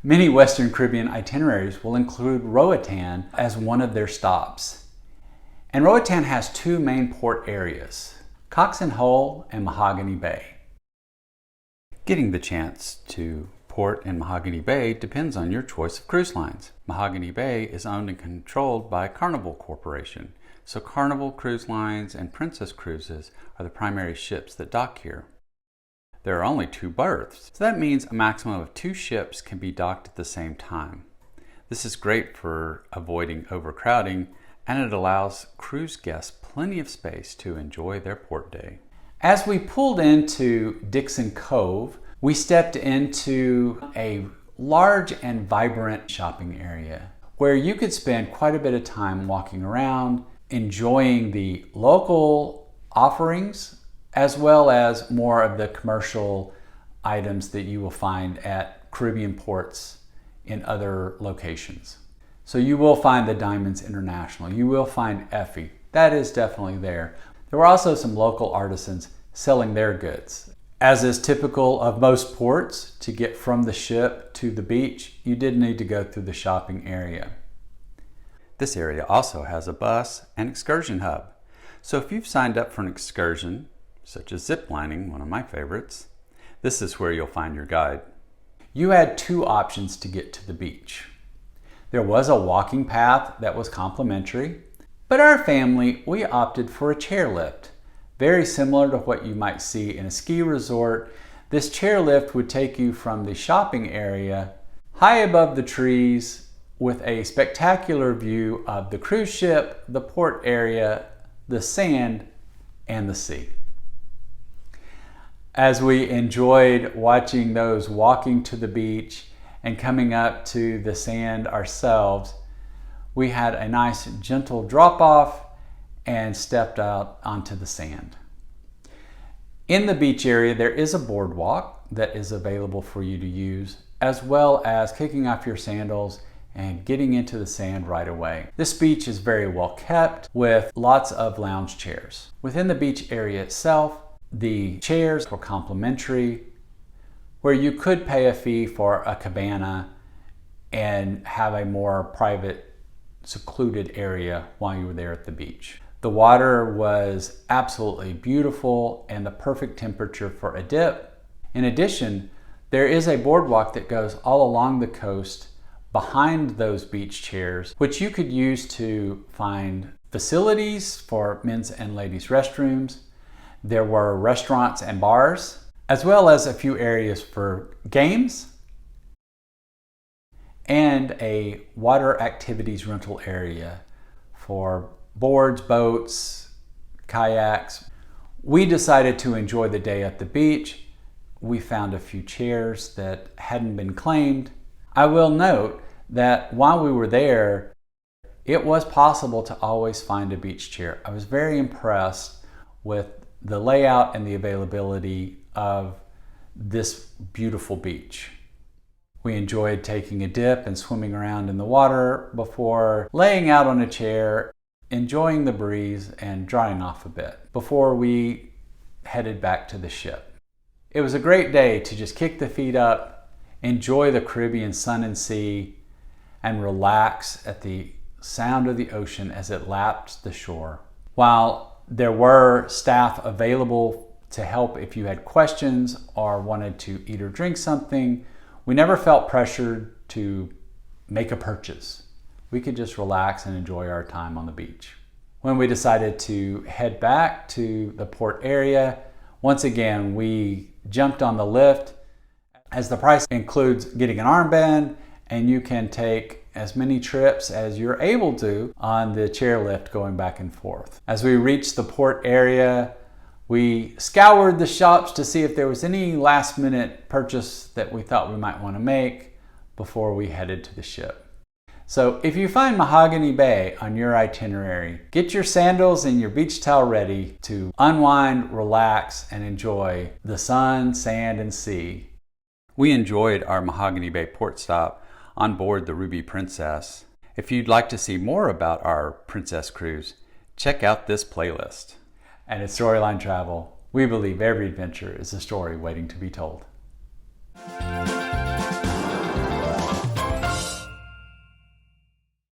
Many Western Caribbean itineraries will include Roatan as one of their stops. And Roatan has two main port areas, Cox and Hull and Mahogany Bay. Getting the chance to port in Mahogany Bay depends on your choice of cruise lines. Mahogany Bay is owned and controlled by Carnival Corporation, so Carnival Cruise Lines and Princess Cruises are the primary ships that dock here. There are only 2 berths, so that means a maximum of 2 ships can be docked at the same time. This is great for avoiding overcrowding, and it allows cruise guests plenty of space to enjoy their port day. As we pulled into Dixon Cove, we stepped into a large and vibrant shopping area where you could spend quite a bit of time walking around, enjoying the local offerings as well as more of the commercial items that you will find at Caribbean ports in other locations. So you will find the Diamonds International, you will find Effie, that is definitely there. There were also some local artisans selling their goods. As is typical of most ports, to get from the ship to the beach, you did need to go through the shopping area. This area also has a bus and excursion hub. So if you've signed up for an excursion, such as zip lining, one of my favorites, this is where you'll find your guide. You had 2 options to get to the beach. There was a walking path that was complimentary, but our family, we opted for a chairlift. Very similar to what you might see in a ski resort, this chairlift would take you from the shopping area high above the trees with a spectacular view of the cruise ship, the port area, the sand, and the sea. As we enjoyed watching those walking to the beach and coming up to the sand ourselves, we had a nice gentle drop off and stepped out onto the sand. In the beach area, there is a boardwalk that is available for you to use, as well as kicking off your sandals and getting into the sand right away. This beach is very well kept with lots of lounge chairs. Within the beach area itself, the chairs were complimentary, where you could pay a fee for a cabana and have a more private, secluded area while you were there at the beach. The water was absolutely beautiful and the perfect temperature for a dip. In addition, there is a boardwalk that goes all along the coast behind those beach chairs, which you could use to find facilities for men's and ladies' restrooms. There were restaurants and bars, as well as a few areas for games and a water activities rental area for boards, boats, kayaks. We decided to enjoy the day at the beach. We found a few chairs that hadn't been claimed. I will note that while we were there, it was possible to always find a beach chair. I was very impressed with the layout and the availability of this beautiful beach. We enjoyed taking a dip and swimming around in the water before laying out on a chair, enjoying the breeze and drying off a bit before we headed back to the ship. It was a great day to just kick the feet up, enjoy the Caribbean sun and sea, and relax at the sound of the ocean as it lapped the shore. While there were staff available to help if you had questions or wanted to eat or drink something, we never felt pressured to make a purchase. We could just relax and enjoy our time on the beach. When we decided to head back to the port area, once again, we jumped on the lift, as the price includes getting an armband, and you can take as many trips as you're able to on the chairlift going back and forth. As we reached the port area, we scoured the shops to see if there was any last minute purchase that we thought we might want to make before we headed to the ship. So if you find Mahogany Bay on your itinerary, get your sandals and your beach towel ready to unwind, relax, and enjoy the sun, sand, and sea. We enjoyed our Mahogany Bay port stop on board the Ruby Princess. If you'd like to see more about our Princess cruise, check out this playlist. And at Storyline Travel, we believe every adventure is a story waiting to be told.